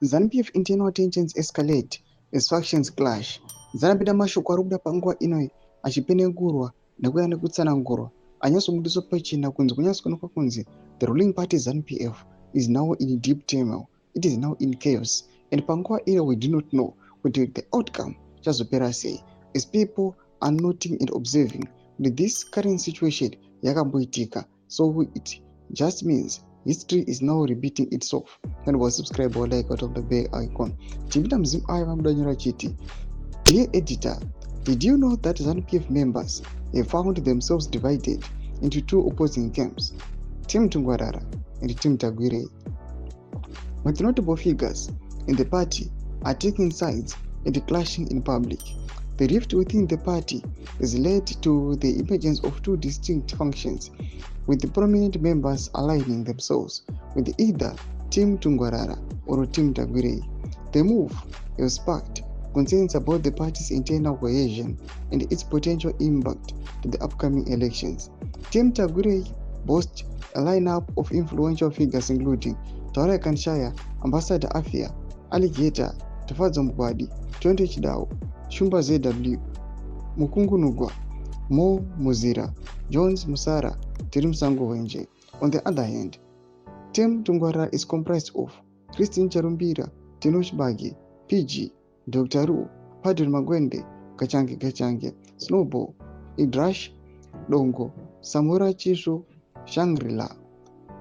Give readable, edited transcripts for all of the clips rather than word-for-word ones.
ZANU-PF internal tensions escalate as factions clash. Zanapita mashoko arikuda panguva ino achipenengurwa nekuuya nekutsanangurwa anyatsobudziswa pachena kunzi kunyatsoonekwa kunzi the ruling party ZANU-PF is now in deep turmoil. It is now in chaos. And panguva ino we do not know kuti the outcome chazopera sei, as people are noting and observing that this current situation yakamboitika. So it just means history is now repeating itself. And was subscribe or like out of the bell icon. Chimita mzimu aya mamudanyira chiti. Dear editor, did you know that ZANU-PF members have found themselves divided into two opposing camps, Team Tungwarara and Team Tagwirei? But notable figures in the party are taking sides and clashing in public. The rift within the party has led to the emergence of two distinct functions, with the prominent members aligning themselves with either Team Tungwarara or Team Tagwirei. The move has sparked concerns about the party's internal cohesion and its potential impact to the upcoming elections. Team Tagwirei boasts a lineup of influential figures including Taura Kanshaya, Ambassador Afia, Alligator, Tafadzo Mugwadi, Tonde Chidao, Shumba ZW, Mukungunugwa, Mo Muzira, Jones Musara, Tirimsango Wenje. On the other hand, Team Tungwarara is comprised of Christine Charumbira, Tinoch Bagi, PG, Dr. Ru, Padre Magwende, Kachange, Snowball, Idrash, Dongo, Samura Chishu, Shangri-La.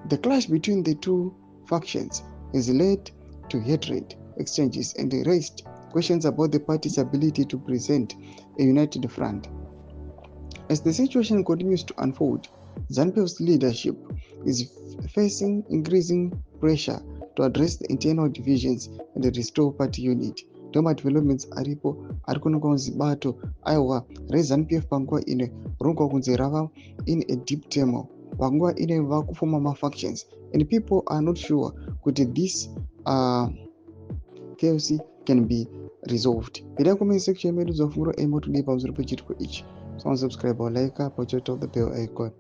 The clash between the two factions has led to hatred exchanges and raised questions about the party's ability to present a united front. As the situation continues to unfold, ZANU-PF's leadership is facing increasing pressure to address the internal divisions and restore party unity. Toma developments aripo arikuonekwa kunzi bato aiwa reZANU-PF panguva ino rinogona kunzi rava in a deep turmoil. Panguva ino vakufoma mafactions and people are not sure kuti this chaos can be resolved. Pida comment section medu zofunguro emo today pamusoro pechitiko ichi. So subscribe or like up or check out the bell icon.